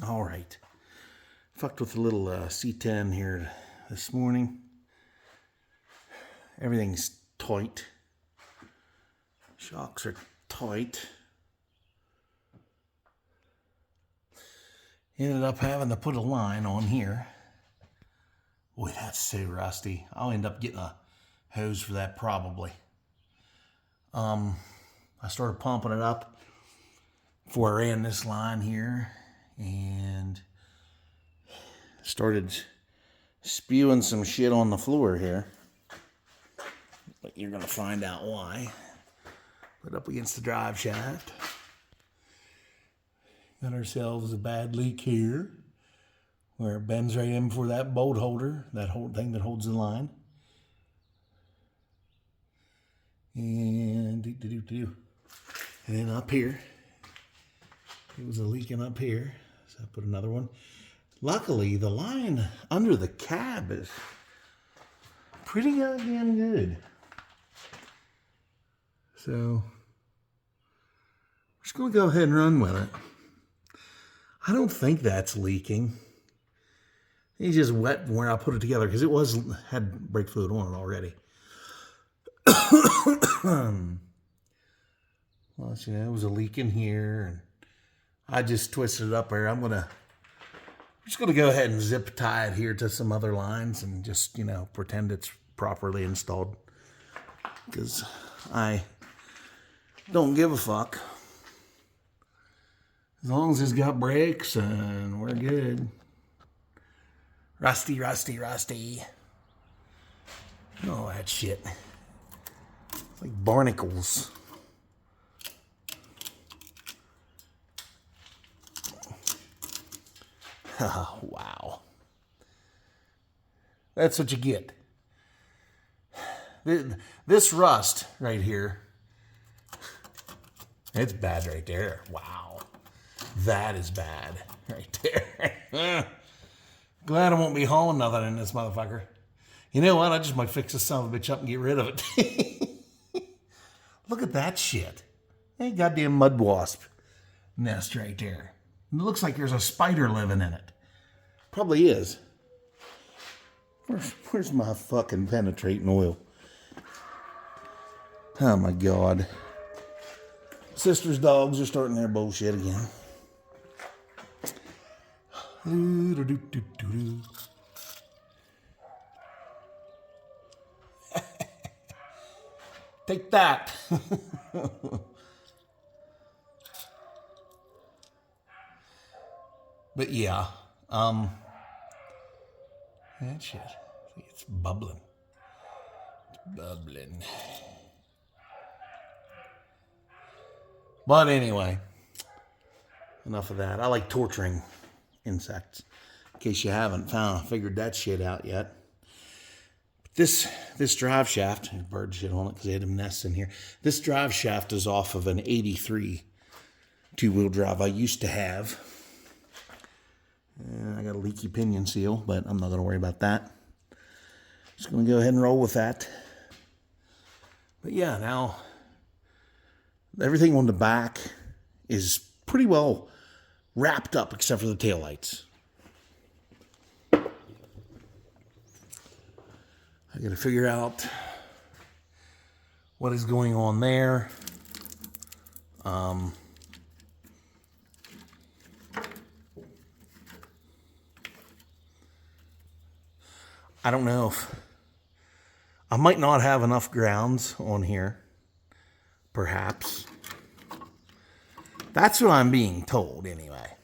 All right. Fucked with a little C10 here this morning. Everything's tight. Shocks are tight. Ended up having to put a line on here. Boy, that's so rusty. I'll end up getting a hose for that probably. I started pumping it up before I ran this line here and started spewing some shit on the floor here. But you're going to find out why. Put up against the drive shaft. Got ourselves a bad leak here where it bends right in for that bolt holder, that whole thing that holds the line. And then up here, it was a leaking up here, so I put another one. Luckily, the line under the cab is pretty goddamn good. So, we're just going to go ahead and run with it. I don't think that's leaking. It's just wet where I put it together because it had brake fluid on it already. Well, it was a leak in here, and I just twisted it up there. I'm just gonna go ahead and zip tie it here to some other lines and just pretend it's properly installed because I don't give a fuck. As long as it's got brakes and we're good. Rusty, rusty, rusty. Oh, that shit. It's like barnacles. Wow. That's what you get. This rust right here, it's bad right there. Wow. That is bad right there. Glad I won't be hauling nothing in this motherfucker. You know what? I just might fix this son of a bitch up and get rid of it. Look at that shit. That goddamn mud wasp nest right there. It looks like there's a spider living in it. Probably is. Where's my fucking penetrating oil? Oh my God. Sister's dogs are starting their bullshit again. Take that. But yeah, that shit, it's bubbling. It's bubbling. But anyway, enough of that. I like torturing insects. In case you haven't figured that shit out yet. This drive shaft, there's bird shit on it because they had them nests in here. This drive shaft is off of an 83 two-wheel drive I used to have. I got a leaky pinion seal, but I'm not going to worry about that. Just going to go ahead and roll with that. But yeah, now everything on the back is pretty well wrapped up except for the taillights. I got to figure out what is going on there. I don't know if I might not have enough grounds on here. Perhaps. That's what I'm being told anyway.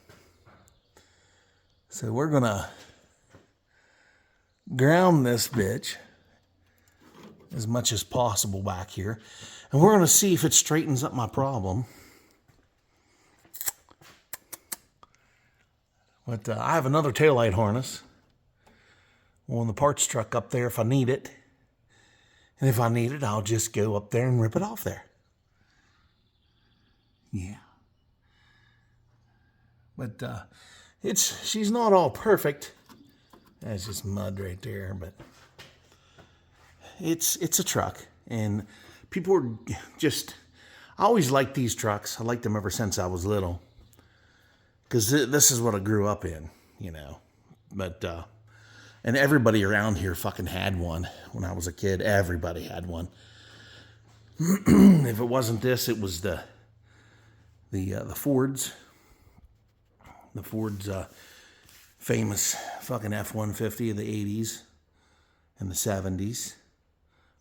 So we're gonna ground this bitch as much as possible back here. And we're gonna see if it straightens up my problem. But I have another taillight harness on the parts truck up there if I need it. And if I need it, I'll just go up there and rip it off there. Yeah. But she's not all perfect. That's just mud right there, but it's a truck. And people are just, I always liked these trucks. I liked them ever since I was little. Because this is what I grew up in, you know. But, and everybody around here fucking had one when I was a kid. Everybody had one. If it wasn't this, it was the Fords. The Ford's famous fucking F-150 of the 80s and the 70s.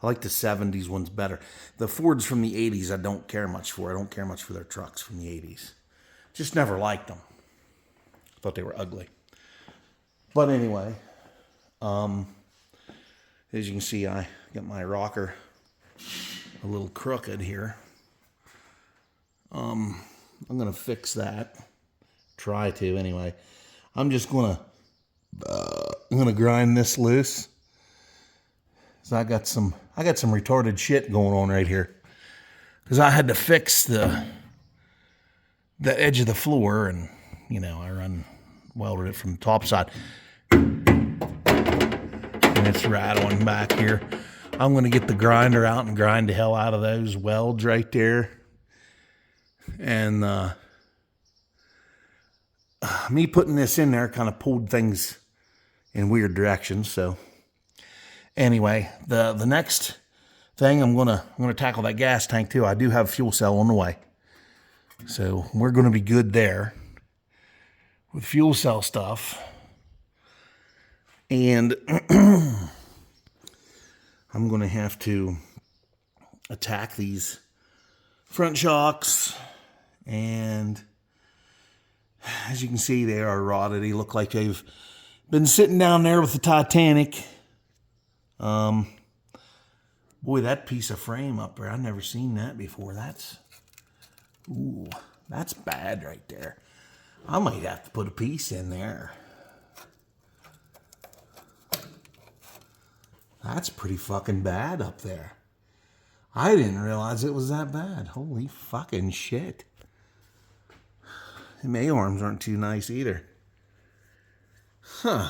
I like the 70s ones better. The Fords from the 80s I don't care much for. I don't care much for their trucks from the 80s. Just never liked them. Thought they were ugly. But anyway, as you can see, I got my rocker a little crooked here. I'm going to fix that. Try to anyway. I'm just going to grind this loose. So I got some retarded shit going on right here. Cuz I had to fix the edge of the floor, and you know, I welded it from the top side. And it's rattling back here. I'm going to get the grinder out and grind the hell out of those welds right there. And me putting this in there kind of pulled things in weird directions. So anyway, the next thing I'm gonna tackle that gas tank too. I do have a fuel cell on the way, so we're gonna be good there with fuel cell stuff. And I'm gonna have to attack these front shocks, and as you can see, they are rotted. They look like they've been sitting down there with the Titanic. Boy, that piece of frame up there, I've never seen that before. That's bad right there. I might have to put a piece in there. That's pretty fucking bad up there. I didn't realize it was that bad. Holy fucking shit. The A-arms aren't too nice either. Huh.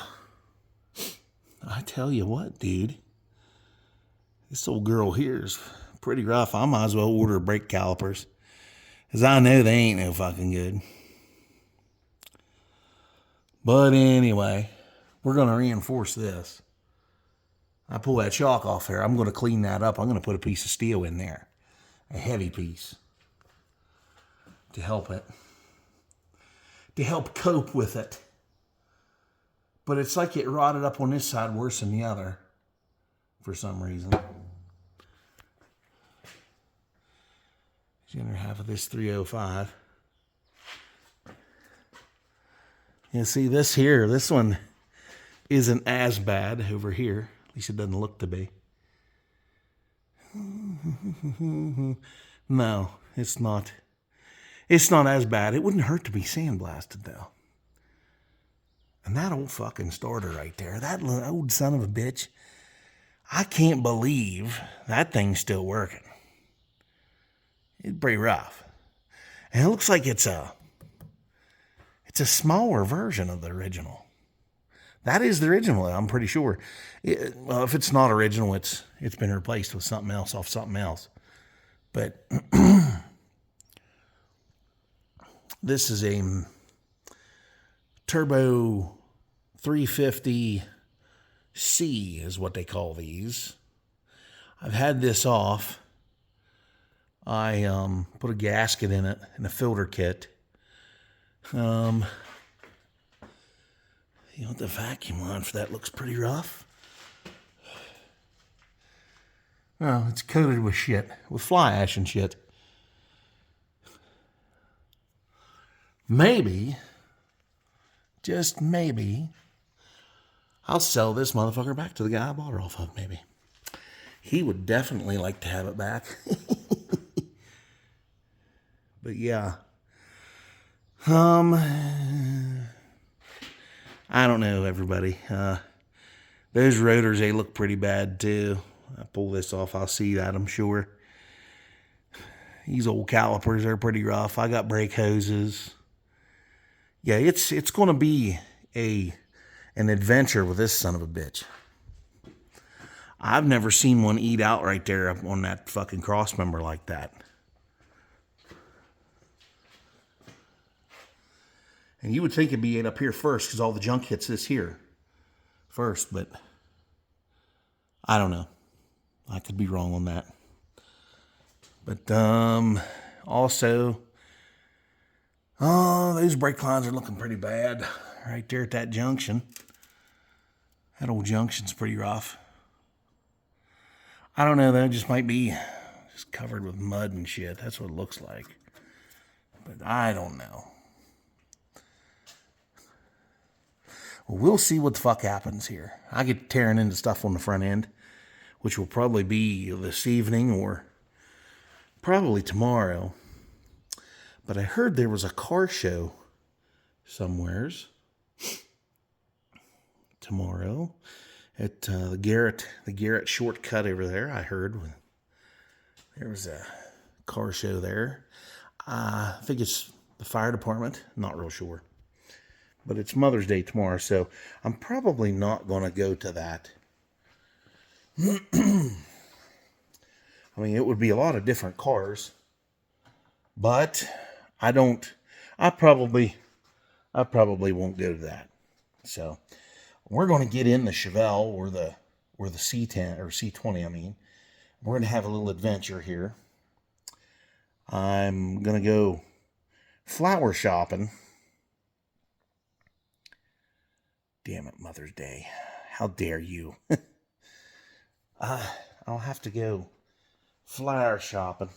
I tell you what, dude. This old girl here is pretty rough. I might as well order brake calipers, because I know they ain't no fucking good. But anyway, we're going to reinforce this. I pull that shock off there. I'm going to clean that up. I'm going to put a piece of steel in there. A heavy piece. To help it. To help cope with it. But it's like it rotted up on this side worse than the other. For some reason. The inner half of this 305. You see this here, this one isn't as bad over here. At least it doesn't look to be. No, it's not. It's not as bad. It wouldn't hurt to be sandblasted though. And that old fucking starter right there, that old son of a bitch, I can't believe that thing's still working. It's pretty rough. And it looks like it's a smaller version of the original. That is the original, I'm pretty sure. Well, if it's not original, it's been replaced with something else off something else. But this is a Turbo 350C is what they call these. I've had this off. I put a gasket in it and a filter kit. You know, the vacuum line for that looks pretty rough. Oh, it's coated with shit, with fly ash and shit. Maybe, just maybe, I'll sell this motherfucker back to the guy I bought her off of, maybe. He would definitely like to have it back. But yeah. I don't know, everybody. Those rotors, they look pretty bad too. I pull this off, I'll see that, I'm sure. These old calipers are pretty rough. I got brake hoses. Yeah, it's going to be an adventure with this son of a bitch. I've never seen one eat out right there up on that fucking cross member like that. And you would think it'd be up here first because all the junk hits this here first, but I don't know. I could be wrong on that. But also, those brake lines are looking pretty bad right there at that junction. That old junction's pretty rough. I don't know, though. It just might be just covered with mud and shit. That's what it looks like. But I don't know. Well, we'll see what the fuck happens here. I get tearing into stuff on the front end, which will probably be this evening or probably tomorrow. But I heard there was a car show somewheres tomorrow at the Garrett shortcut over there. I heard there was a car show there. I think it's the fire department. Not real sure. But it's Mother's Day tomorrow, so I'm probably not going to go to that. I mean, it would be a lot of different cars, but I probably won't go to that. So we're going to get in the Chevelle or the C10 or C20. I mean, we're going to have a little adventure here. I'm going to go flower shopping. Damn it, Mother's Day. How dare you? I'll have to go flower shopping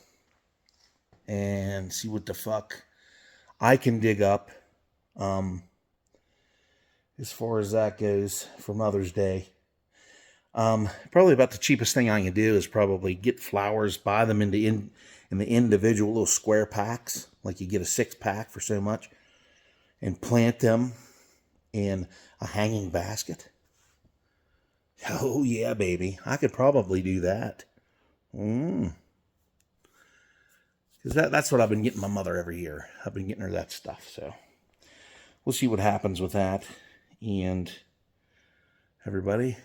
and see what the fuck I can dig up as far as that goes for Mother's Day. Probably about the cheapest thing I can do is probably get flowers, buy them in the individual little square packs, like you get a 6-pack for so much, and plant them in a hanging basket. Oh yeah, baby. I could probably do that. Because that's what I've been getting my mother every year. I've been getting her that stuff. So we'll see what happens with that. And everybody,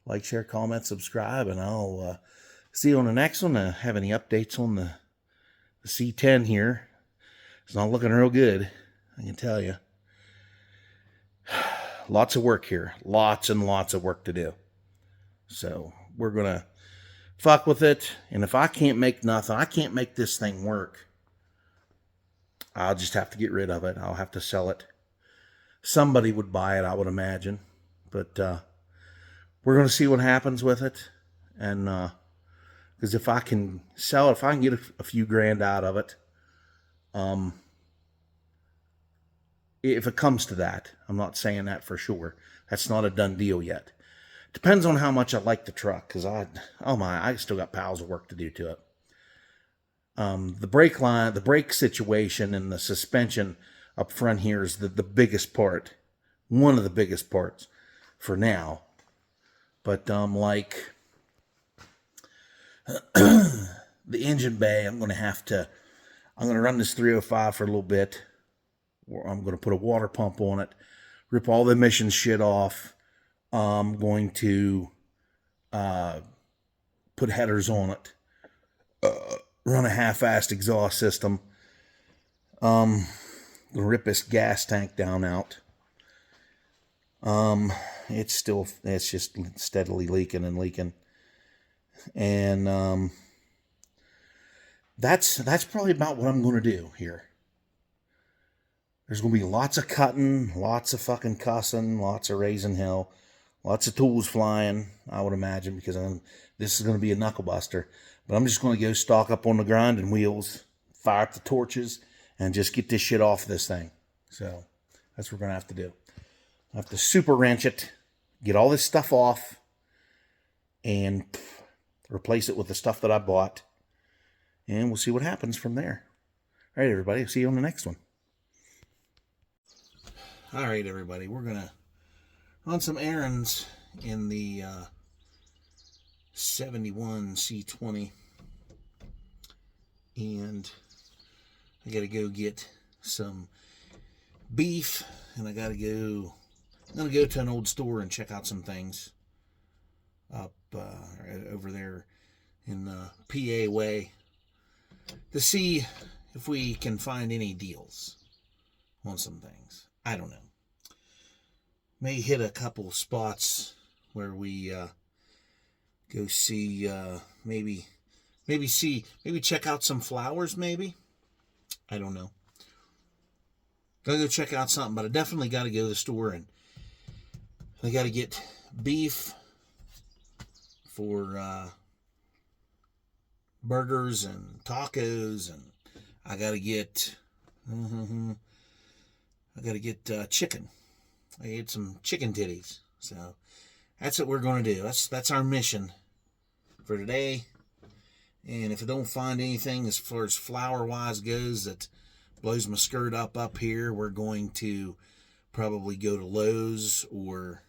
like, share, comment, subscribe, and I'll see you on the next one. Have any updates on the C10 here? It's not looking real good, I can tell you. Lots of work here. Lots and lots of work to do. So we're going to fuck with it. And if I can't make nothing, I can't make this thing work, I'll just have to get rid of it. I'll have to sell it. Somebody would buy it, I would imagine. But we're going to see what happens with it. And because if I can sell it, if I can get a few grand out of it, if it comes to that, I'm not saying that for sure. That's not a done deal yet. Depends on how much I like the truck, because I still got piles of work to do to it. The brake line, the brake situation, and the suspension up front here is the biggest part, one of the biggest parts for now. But like the engine bay, I'm going to run this 305 for a little bit. I'm going to put a water pump on it, rip all the emissions shit off. I'm going to put headers on it, run a half-assed exhaust system, rip this gas tank down out. It's just steadily leaking and leaking. And that's probably about what I'm going to do here. There's going to be lots of cutting, lots of fucking cussing, lots of raising hell, lots of tools flying, I would imagine, because this is going to be a knuckle buster. But I'm just going to go stock up on the grinding wheels, fire up the torches, and just get this shit off this thing. So that's what we're going to have to do. I have to super wrench it, get all this stuff off, and replace it with the stuff that I bought. And we'll see what happens from there. All right, everybody. See you on the next one. All right, everybody, we're going to run some errands in the 71 C20, and I got to go get some beef, and I'm going to go to an old store and check out some things up over there in PA way to see if we can find any deals on some things. I don't know. May hit a couple spots where we go see, maybe check out some flowers, maybe. I don't know. Gotta go check out something, but I definitely got to go to the store, and I got to get beef for burgers and tacos, and I got to get chicken. I ate some chicken titties. So that's what we're going to do. That's our mission for today. And if I don't find anything as far as flower-wise goes that blows my skirt up here, we're going to probably go to Lowe's or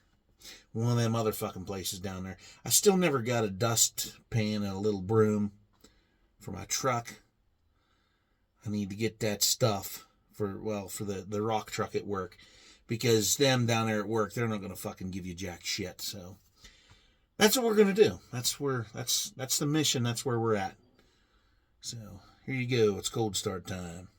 one of them other fucking places down there. I still never got a dustpan and a little broom for my truck. I need to get that stuff for the rock truck at work, because them down there at work, they're not going to fucking give you jack shit. So that's what we're going to do. That's the mission. That's where we're at. So here you go. It's cold start time.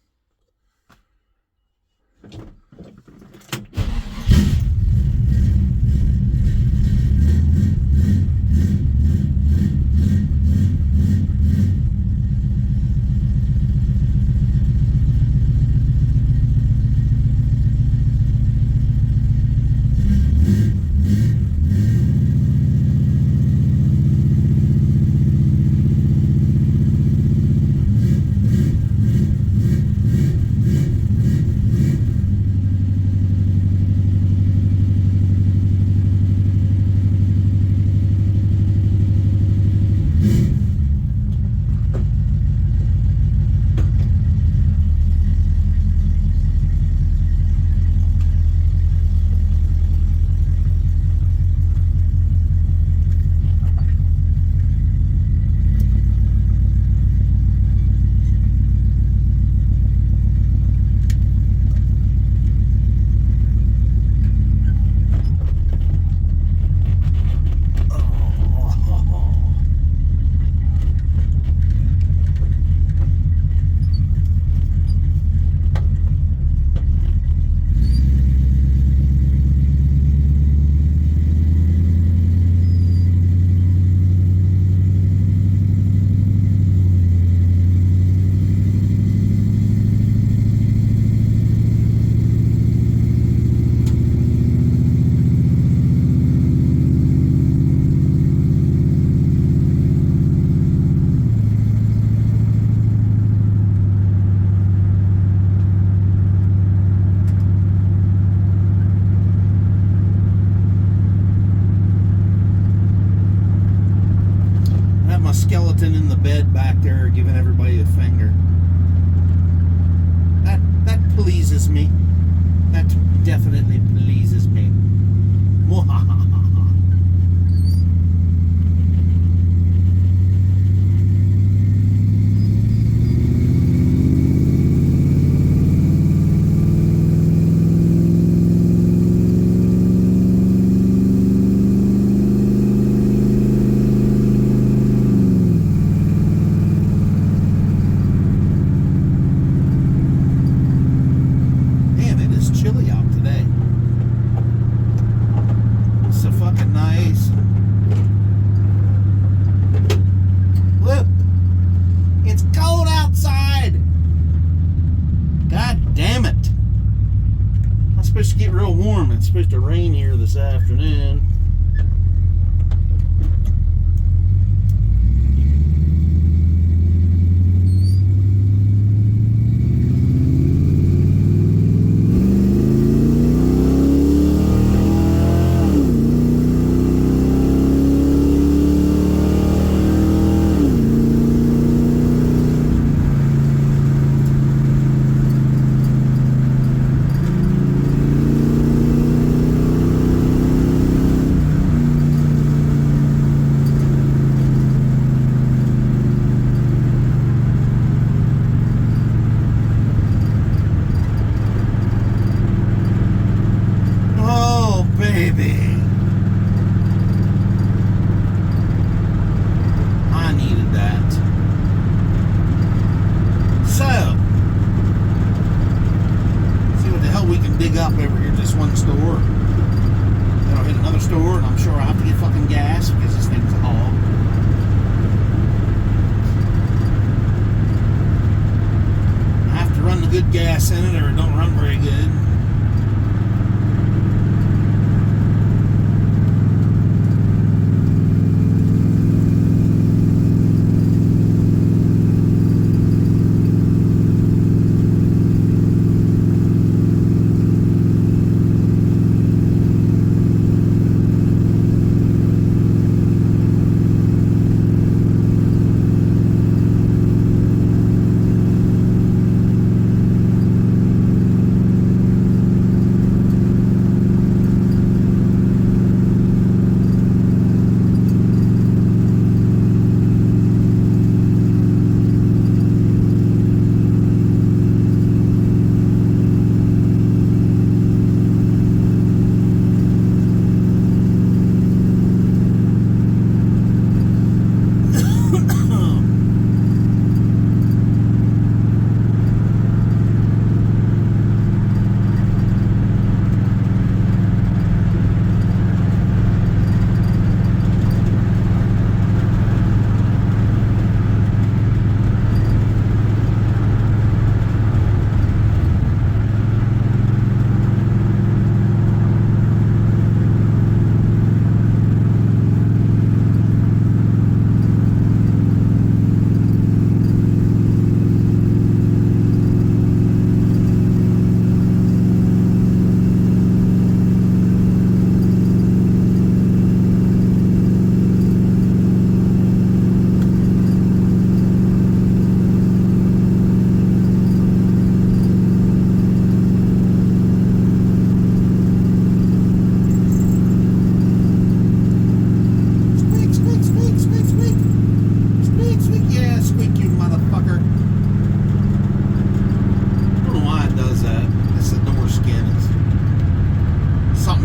Skeleton in the bed back there giving everybody the finger. That pleases me. That definitely pleases me. Supposed to get real warm. It's supposed to rain here this afternoon. dig up over here just one store. Then I'll hit another store, and I'm sure I'll have to get fucking gas because this thing's a hog. I have to run the good gas in it, or it don't run very good.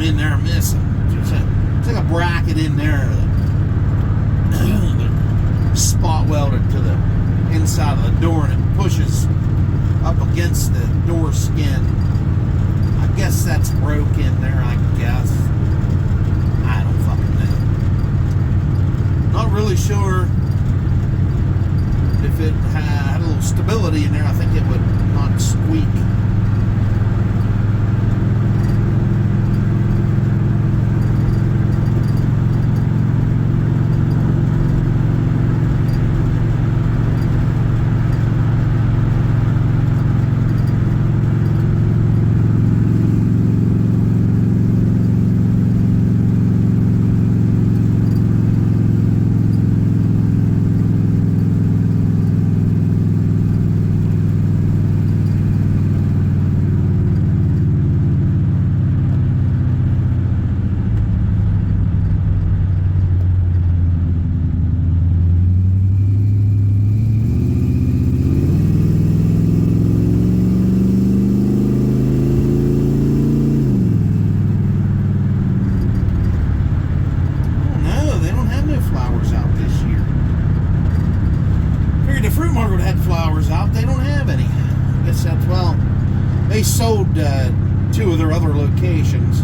In there missing. It's like a bracket in there that spot welded to the inside of the door, and it pushes up against the door skin. I guess that's broke in there, I guess. I don't fucking know. Not really sure if it had a little stability in there. I think it would not squeak. Well, they sold 2 of their other locations,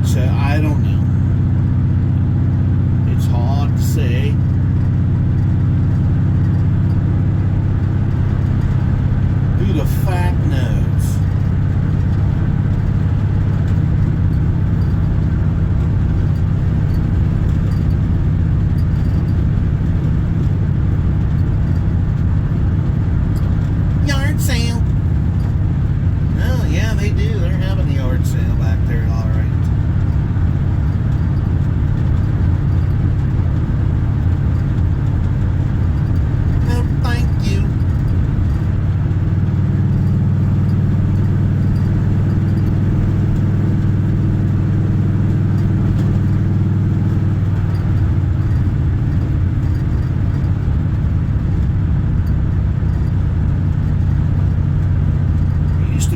so I don't know. It's hard to say. Who the fuck knows? Sale. Oh, yeah, they do. They're having a yard sale back there, all right. No, thank you.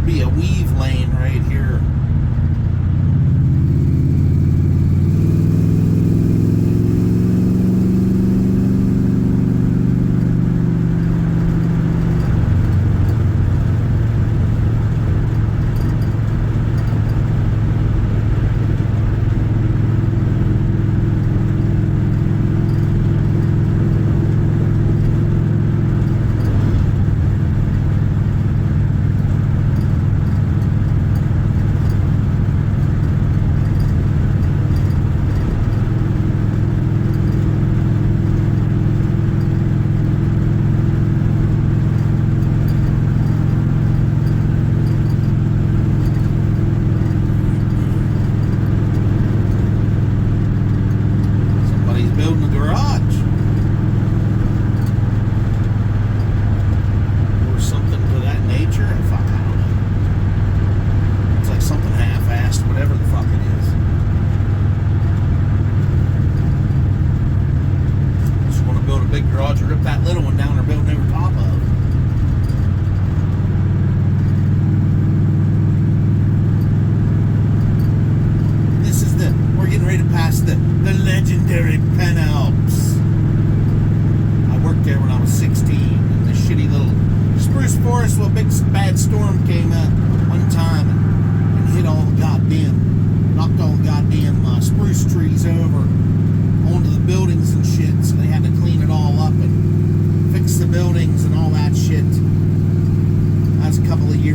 Be a weave lane right here.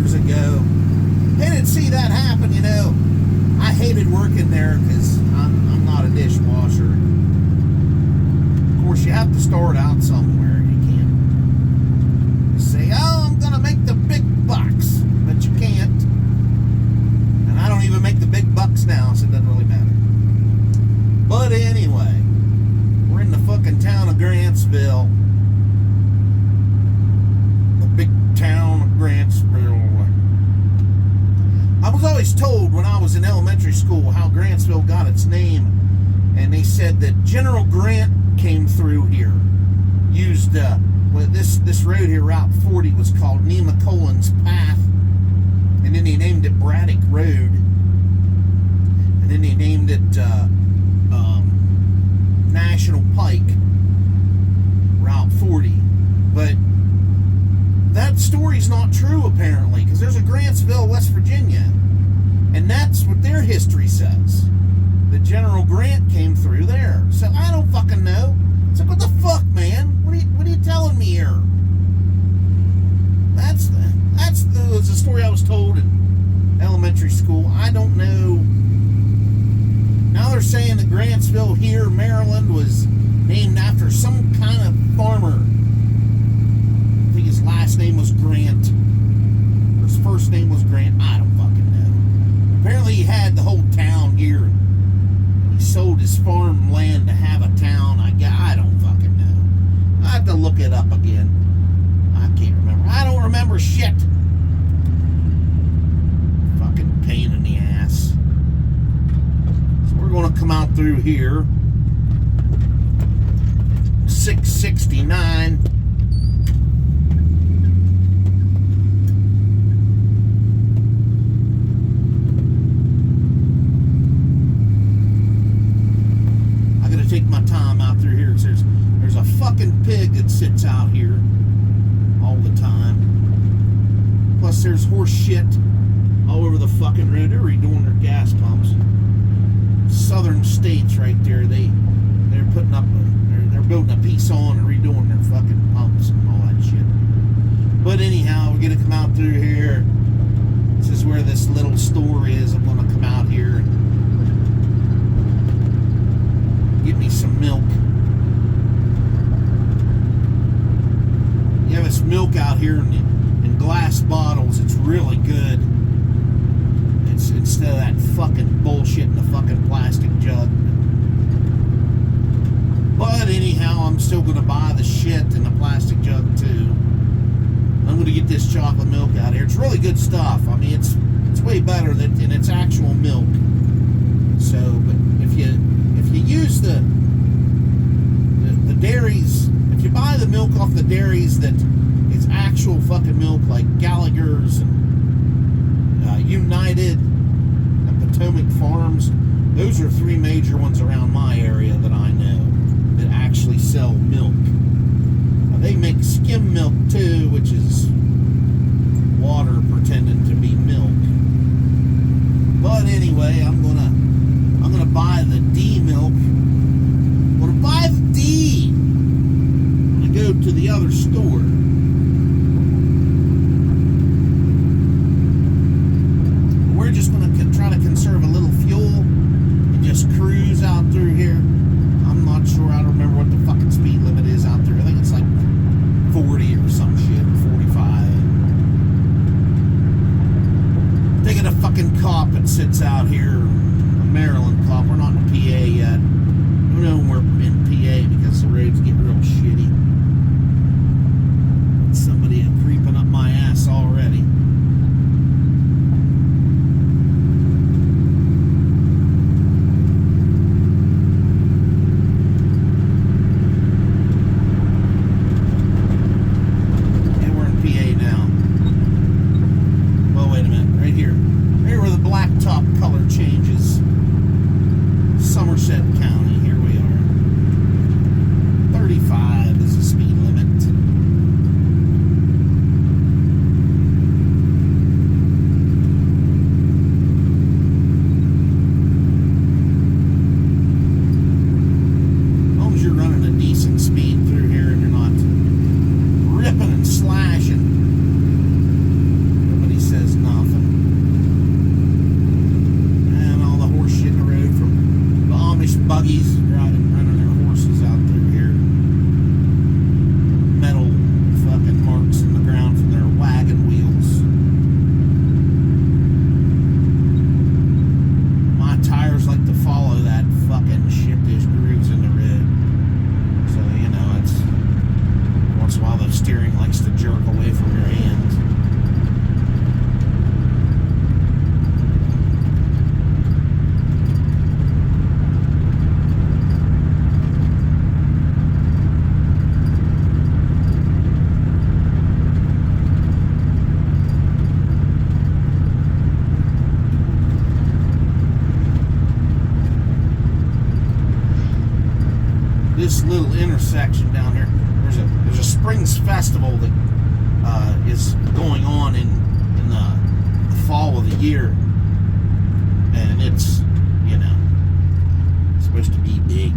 years ago. Hated to see that happen, you know. I hated working there because I'm not a dishwasher. Of course, you have to start out somewhere. You can't say, oh, I'm going to make the big bucks. But you can't. And I don't even make the big bucks now, so it doesn't really matter. But anyway, we're in the fucking town of Grantsville. The big town of Grantsville. I was always told when I was in elementary school how Grantsville got its name, and they said that General Grant came through here, used this road here, Route 40, was called Nemacolin's Path, and then he named it Braddock Road, and then he named it National Pike, Route 40, but that story's not true, apparently, because there's a Grantsville, West Virginia, and that's what their history says. That General Grant came through there. So I don't fucking know. It's like, what the fuck, man? What are you telling me here? That's the story I was told in elementary school. I don't know. Now they're saying that Grantsville here, Maryland, was named after some kind of farmer. I think his last name was Grant. Or his first name was Grant. I don't fucking know. Apparently he had the whole town here. He sold his farm land to have a town. I don't fucking know. I have to look it up again. I can't remember. I don't remember shit. Fucking pain in the ass. So we're going to come out through here. 669. Take my time out through here because there's a fucking pig that sits out here all the time. Plus there's horse shit all over the fucking road. They're redoing their gas pumps. Southern states right there, they're putting up they're building a piece on and redoing their fucking pumps and all that shit. But anyhow, we're gonna come out through here. This is where this little store is. I'm gonna come out here and get me some milk. You have this milk out here in glass bottles. It's really good. It's instead of that fucking bullshit in the fucking plastic jug. But anyhow, I'm still going to buy the shit in the plastic jug too. I'm going to get this chocolate milk out here. It's really good stuff. I mean, it's way better than its actual milk. So, but if you use the dairies, if you buy the milk off the dairies that is actual fucking milk, like Gallagher's and United and Potomac Farms, those are three major ones around my area that I know that actually sell milk. They make skim milk too, which is water pretending to be milk. But anyway, I'm gonna buy the D milk. I'm gonna buy the D. I'm gonna go to the other store. We're just gonna try to conserve a little fuel and just cruise out through here. I'm not sure. I don't remember what the fucking speed limit is out there. I think it's like 40 or some shit, 45. Taking a fucking cop that sits out here, a Maryland cop. We're not in PA yet. We know we're in PA because the roads get real shitty. Somebody creeping up my ass already. this little intersection down here. There's a Springs Festival that is going on in the fall of the year, and it's, you know, supposed to be big.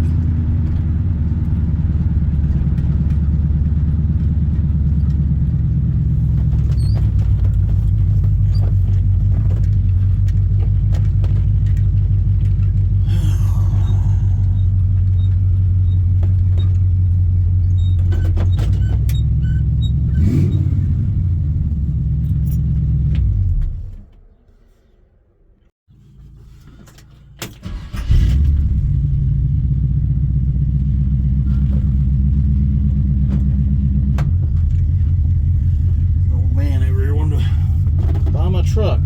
Truck.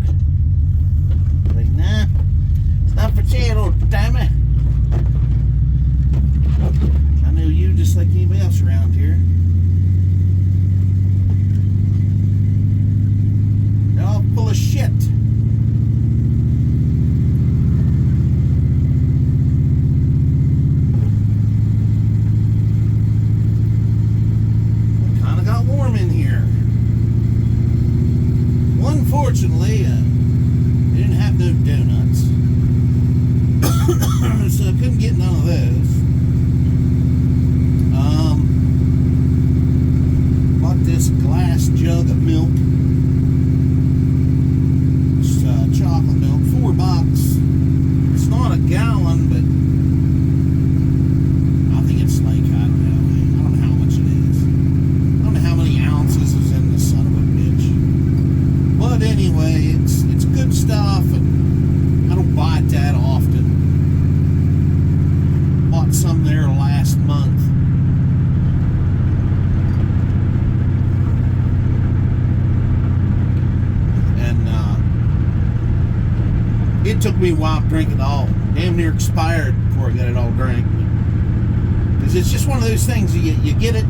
Like, nah, it's not for sale, old timer. I know you just like anybody else around here. They're all full of shit. It kind of got warm in here. Unfortunately, they didn't have no donuts, so I couldn't get none of those. Bought this glass jug of milk. It's chocolate milk, $4. It's not a gallon, but I think it's like, I don't know how much it is. I don't know how many ounces is in this son of a bitch. But anyway, it's good stuff, and I don't buy it that often. Bought some there last month. And it took me a while to drink it all. Damn near expired before I got it all drank. Because it's just one of those things, you get it,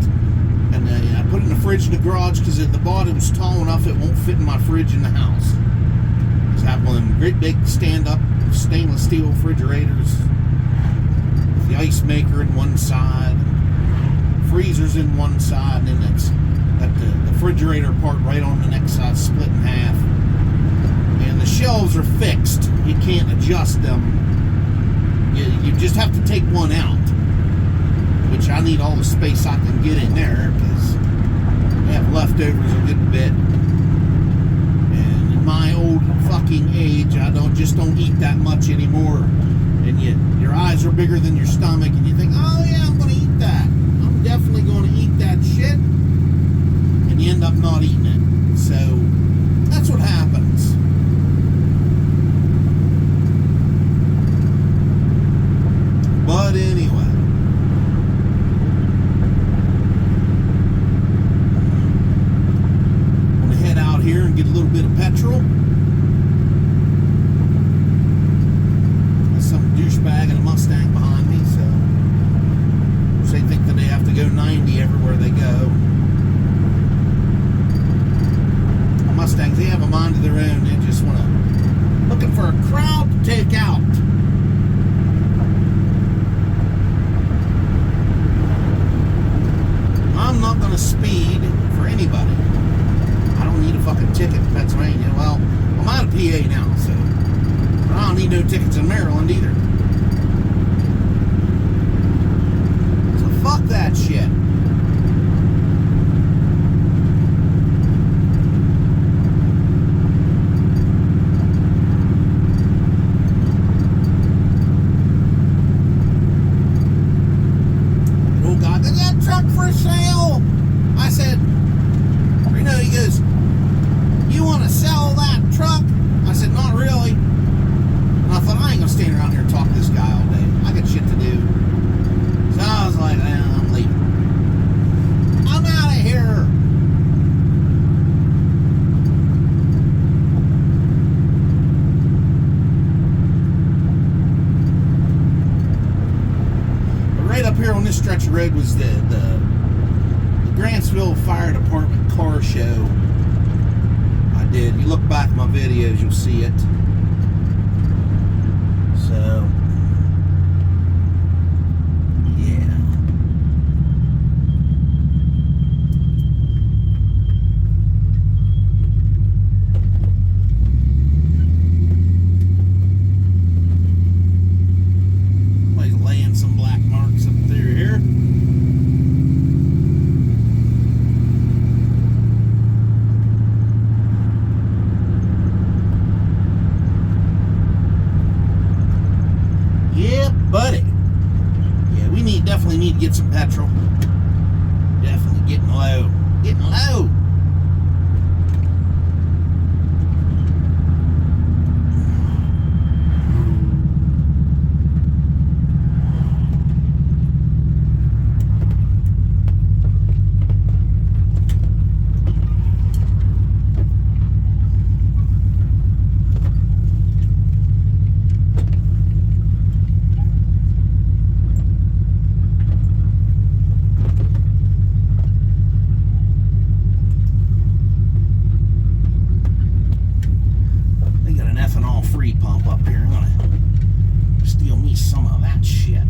and I put it in the fridge in the garage because at the bottom's tall enough it won't fit in my fridge in the house. Just have one of them great big stand-up stainless steel refrigerators. The ice maker in one side, freezer's in one side, and then it's got the refrigerator part right on the next side split in half. And the shelves are fixed. You can't adjust them. You just have to take one out, which I need all the space I can get in there because we have leftovers a good bit. And in my old fucking age, I don't eat that much anymore. And your eyes are bigger than your stomach, and you think, oh yeah, I'm going to eat that. I'm definitely going to eat that shit. And you end up not eating it. So that's what happens. But anyway. Here and get a little bit of petrol. There's some douchebag in a Mustang behind me, so they think that they have to go 90 everywhere they go. Mustangs, they have a mind of their own. They just want to looking for a crowd to take out. I'm not going to speed for anybody. I don't need a fucking ticket in Pennsylvania. Well, I'm out of PA now, so I don't need no tickets in Maryland either. So fuck that shit. The old guy, is that truck for sale? I said, you know, he goes, you want to sell that truck? I said, not really. And I thought, I ain't going to stand around here and talk to this guy all day. I got shit to do. So I was like, I'm leaving. I'm out of here. But right up here on this stretch of road was the Grantsville Fire Department car show I did. You look back at my videos, you'll see it. So, yeah. buddy. Yeah, we definitely need to get some petrol. Definitely getting low. Getting low. They got an ethanol-free pump up here. I'm gonna steal me some of that shit.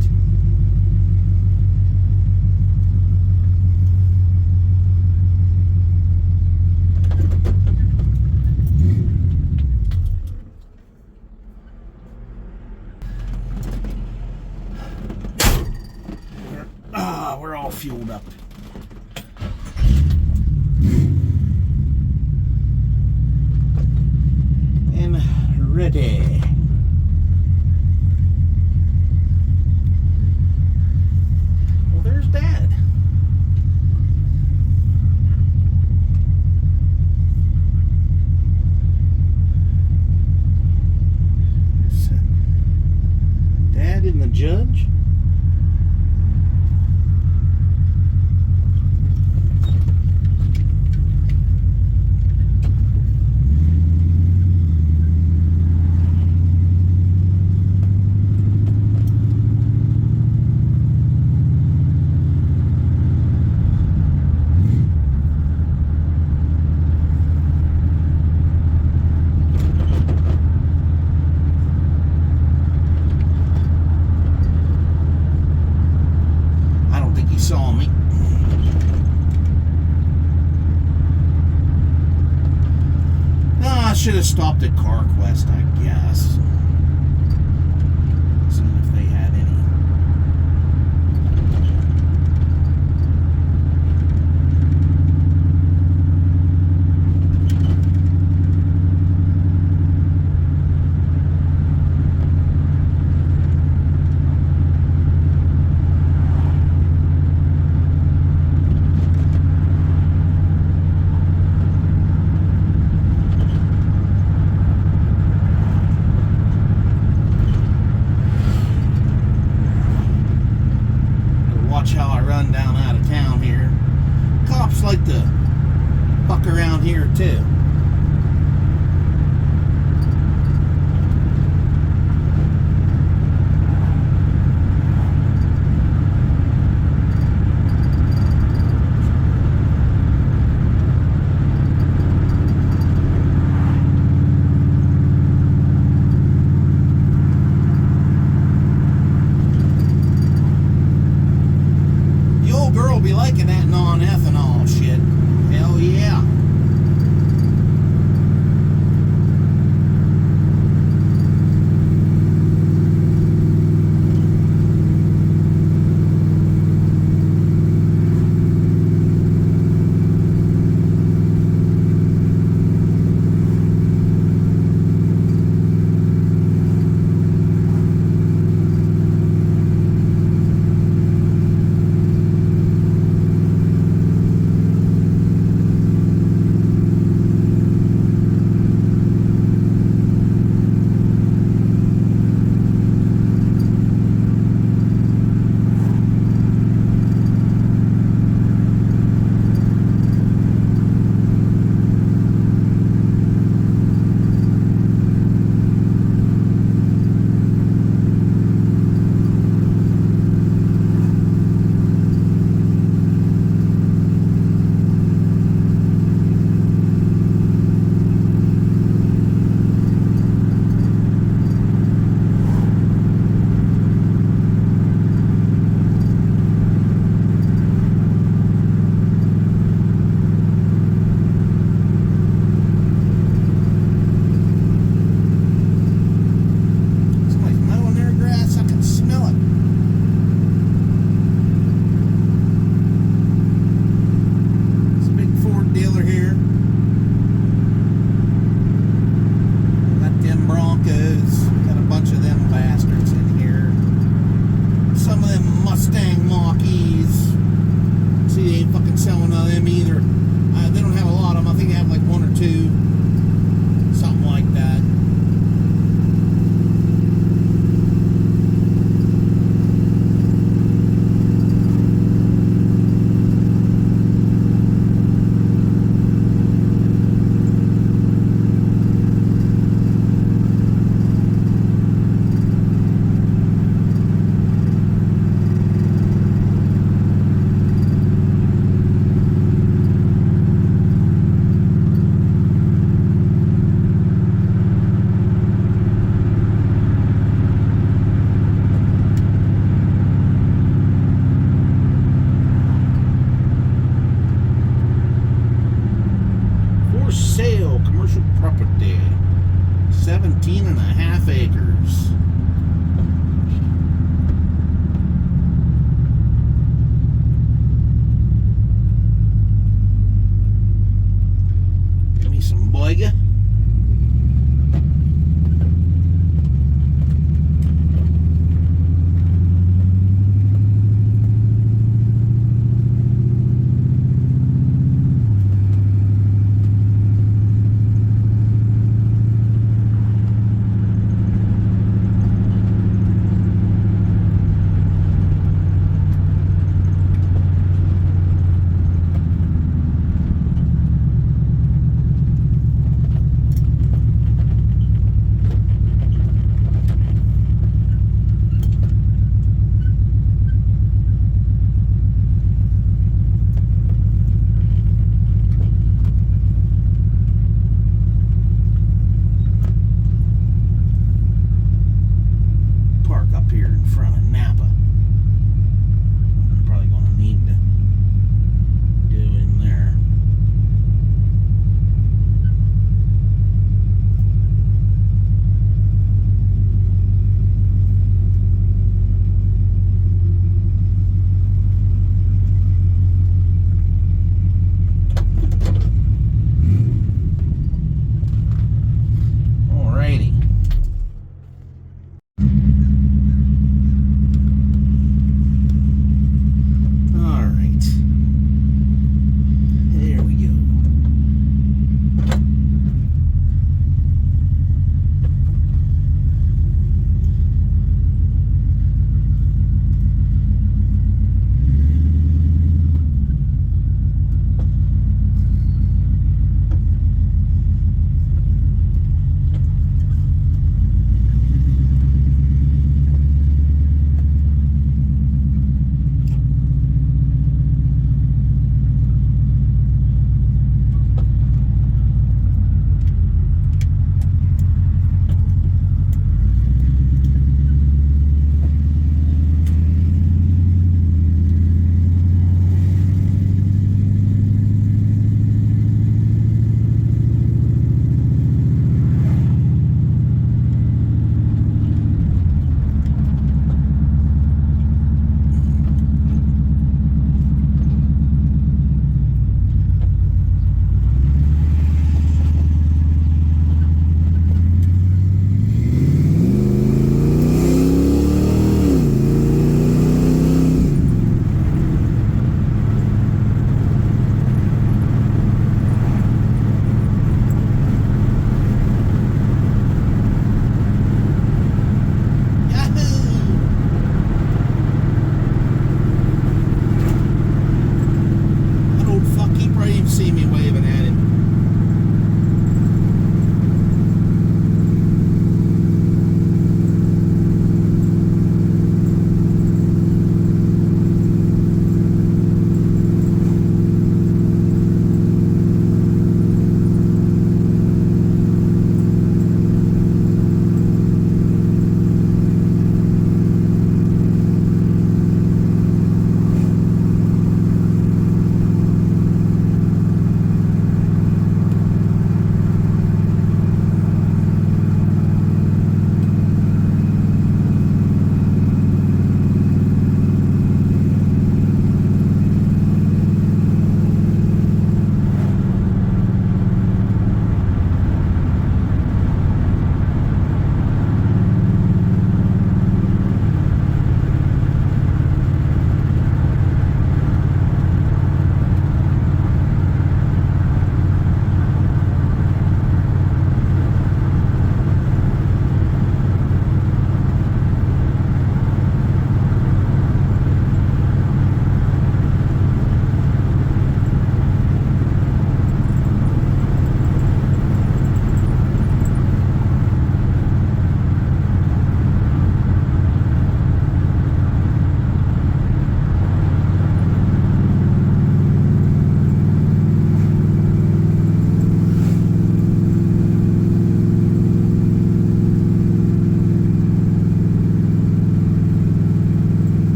We're all fueled up. And ready. Well, there's Dad. There's Dad and the judge. I don't think he saw me. I should have stopped at CarQuest, I guess. Seeing if they had any. 13.5 acres. Give me some boiga.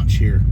much here.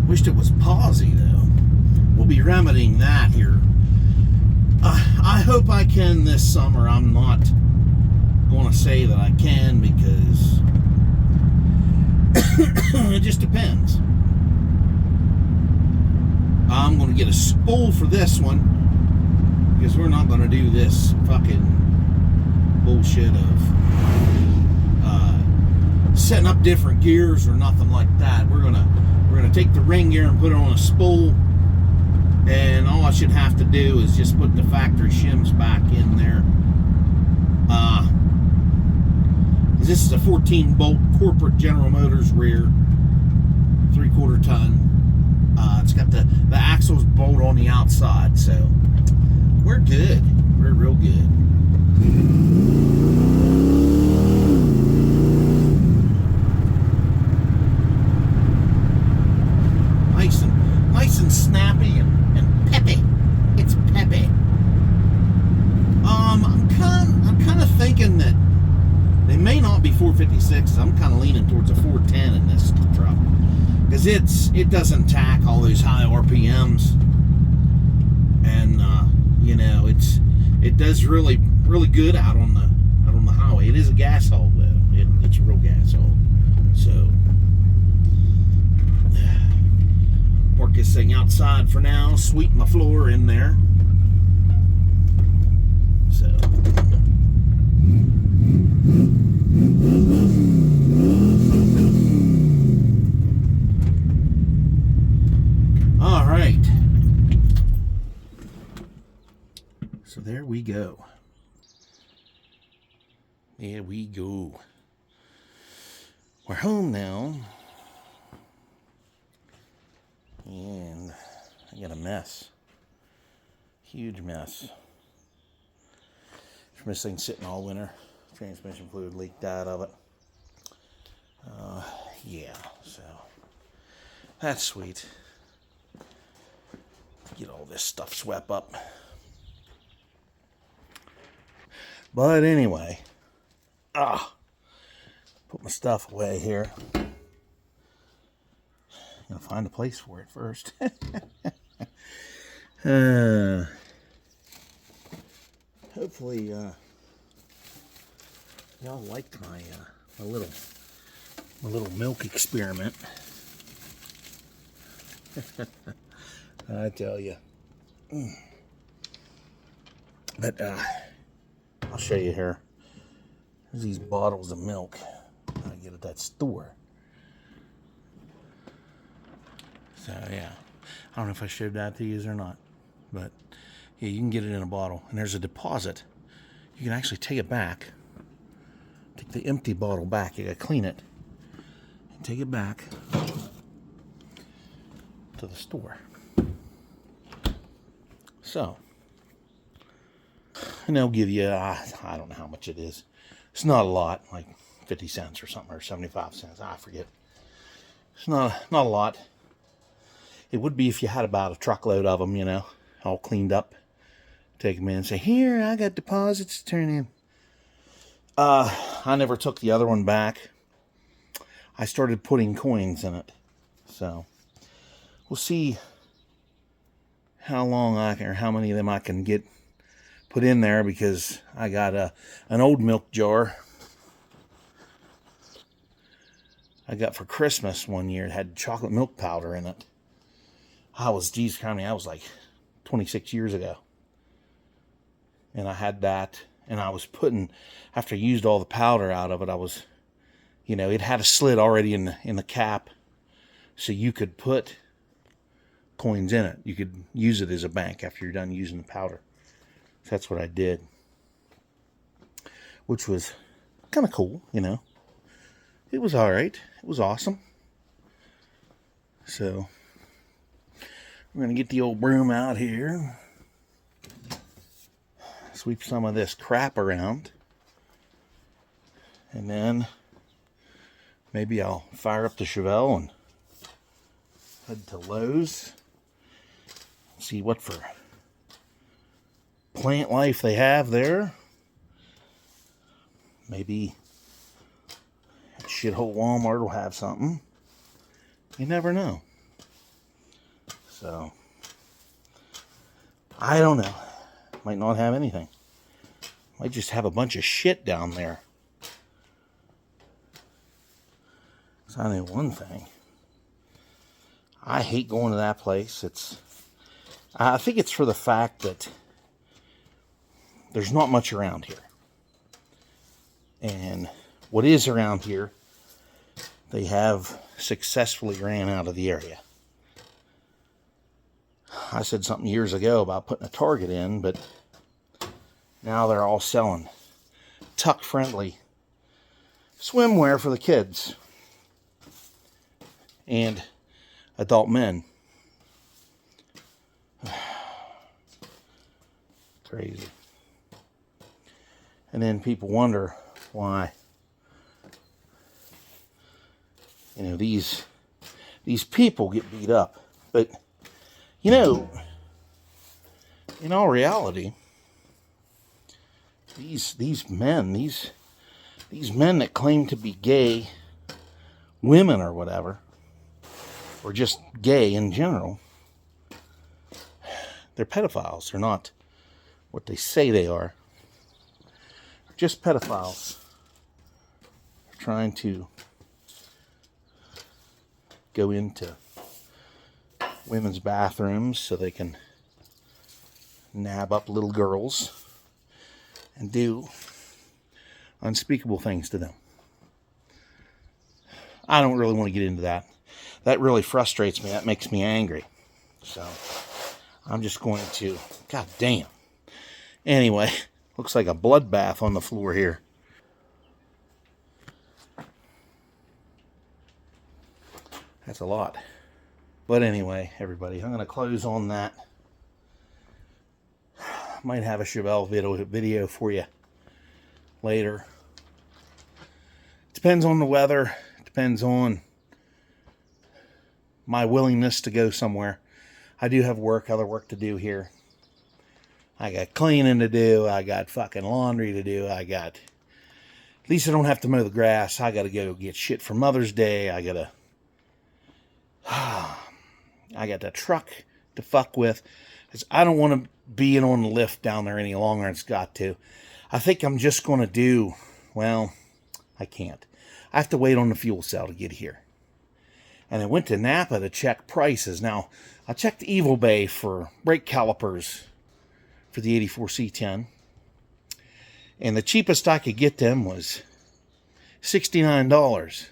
Wished it was pausy though. We'll be remedying that here. I hope I can this summer. I'm not going to say that I can because it just depends. I'm going to get a spool for this one because we're not going to do this fucking bullshit of setting up different gears or nothing like that. We're gonna take the ring gear and put it on a spool, and all I should have to do is just put the factory shims back in there. This is a 14 bolt corporate General Motors rear, 3/4 ton. It's got the axles bolt on the outside, so we're good. We're real good. Nice and snappy and peppy. It's peppy. I'm kind of thinking that they may not be 456s. I'm kind of leaning towards a 410 in this truck because it doesn't tack all those high RPMs, and it does really good out on the highway. It is a gas hog though. It's a real gas hog. So park this thing outside for now, sweep my floor in there. So all right, so there we go. There we go. We're home now. And I got a mess. Huge mess. From this thing sitting all winter. Transmission fluid leaked out of it. Yeah, so that's sweet. Get all this stuff swept up. But anyway, put my stuff away here. Gonna find a place for it first. Hopefully, y'all liked my little milk experiment. I tell you. But I'll show you here. There's these bottles of milk I get at that store. So yeah, I don't know if I showed that to you or not, but yeah, you can get it in a bottle, and there's a deposit. You can actually take it back, take the empty bottle back. You gotta clean it and take it back to the store. So, and they'll give you I don't know how much it is. It's not a lot, like 50 cents or something, or 75 cents. I forget. It's not a lot. It would be if you had about a truckload of them, all cleaned up. Take them in and say, here, I got deposits to turn in. I never took the other one back. I started putting coins in it. So, we'll see how long how many of them I can get put in there, because I got an old milk jar I got for Christmas one year. It had chocolate milk powder in it. I was like 26 years ago. And I had that, and I was after I used all the powder out of it, I was, it had a slit already in the cap so you could put coins in it. You could use it as a bank after you're done using the powder. So that's what I did, which was kind of cool, you know. It was all right. It was awesome. So we're going to get the old broom out here, sweep some of this crap around, and then maybe I'll fire up the Chevelle and head to Lowe's, see what for plant life they have there. Maybe that shithole Walmart will have something. You never know. So, I don't know. Might not have anything. Might just have a bunch of shit down there. So I know one thing. I hate going to that place. I think it's for the fact that there's not much around here. And what is around here, they have successfully ran out of the area. I said something years ago about putting a Target in, but now they're all selling tuck-friendly swimwear for the kids and adult men. Crazy. And then people wonder why, you know, these people get beat up. But, you know, in all reality, these men that claim to be gay women or whatever, or just gay in general, they're pedophiles. They're not what they say they are. They're just pedophiles. They're trying to go into women's bathrooms so they can nab up little girls and do unspeakable things to them. I don't really want to get into that. That really frustrates me. That makes me angry. So I'm just going to, god damn. Anyway, looks like a bloodbath on the floor here. That's a lot. But anyway, everybody, I'm going to close on that. Might have a Chevelle video for you later. Depends on the weather. Depends on my willingness to go somewhere. I do have other work to do here. I got cleaning to do. I got fucking laundry to do. At least I don't have to mow the grass. I got to go get shit for Mother's Day. I got the truck to fuck with. I don't want to be in on the lift down there any longer. It's got to. I think I'm just going to do, well, I can't. I have to wait on the fuel cell to get here. And I went to Napa to check prices. Now, I checked Evil Bay for brake calipers for the 84 C10. And the cheapest I could get them was $69.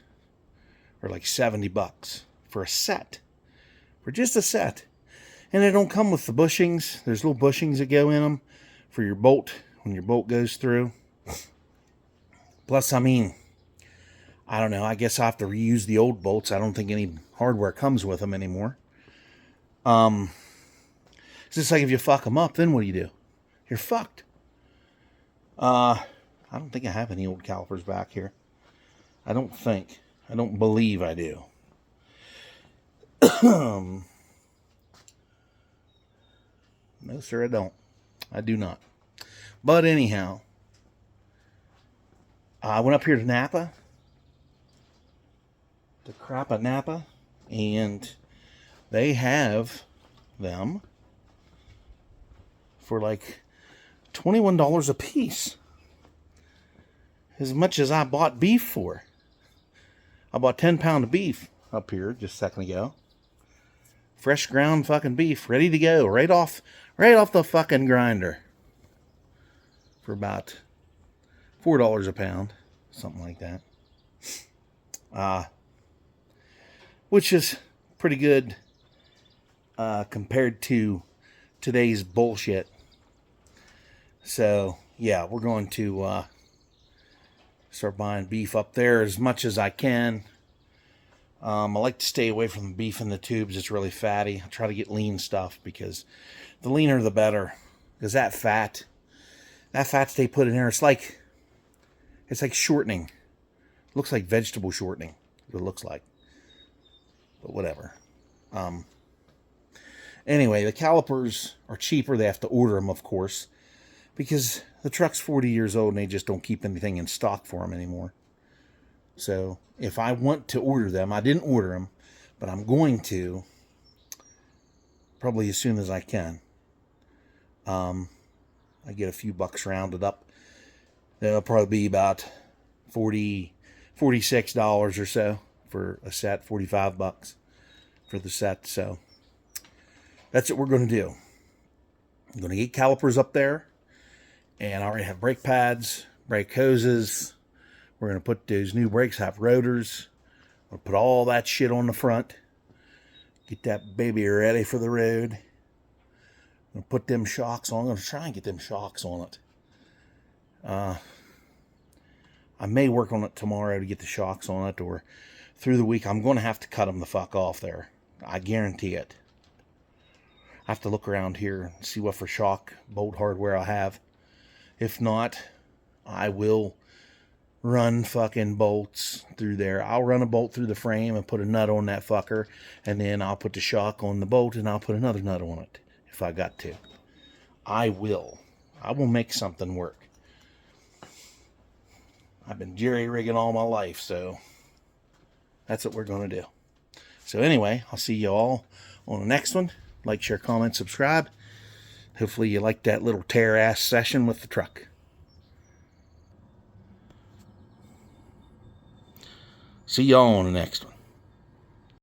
Or like $70 for a set. For just a set. And they don't come with the bushings. There's little bushings that go in them for your bolt when your bolt goes through. Plus, I mean, I don't know. I guess I have to reuse the old bolts. I don't think any hardware comes with them anymore. It's just like if you fuck them up, then what do? You're fucked. I don't think I have any old calipers back here. I don't believe I do. No, sir, I don't. I do not. But anyhow, I went up here to Napa. To Crappa Napa. And they have them for like $21 a piece. As much as I bought beef for. I bought 10 pounds of beef up here just a second ago. Fresh ground fucking beef, ready to go, right off the fucking grinder. For about $4 a pound, something like that. Which is pretty good compared to today's bullshit. So, yeah, we're going to start buying beef up there as much as I can. I like to stay away from the beef in the tubes. It's really fatty. I try to get lean stuff because the leaner the better. Because that fat they put in there, it's like shortening. It looks like vegetable shortening. What it looks like. But whatever. Anyway, the calipers are cheaper. They have to order them, of course, because the truck's 40 years old and they just don't keep anything in stock for them anymore. So if I want to order them, I didn't order them, but I'm going to probably as soon as I can. I get a few bucks rounded up. That'll probably be about $46 or so for a set, 45 bucks for the set. So that's what we're going to do. I'm going to get calipers up there, and I already have brake pads, brake hoses. We're going to put those new brakes, have rotors. We'll put all that shit on the front. Get that baby ready for the road. I'm going to put them shocks on. I'm going to try and get them shocks on it. I may work on it tomorrow to get the shocks on it, or through the week. I'm going to have to cut them the fuck off there. I guarantee it. I have to look around here and see what for shock bolt hardware I have. If not, I will run fucking bolts through there. I'll run a bolt through the frame and put a nut on that fucker, and then I'll put the shock on the bolt and I'll put another nut on it if I got to. I will make something work. I've been jerry-rigging all my life, so that's what we're going to do. So anyway, I'll see you all on the next one. Like, share, comment, subscribe. Hopefully you liked that little tear-ass session with the truck. See y'all on the next one.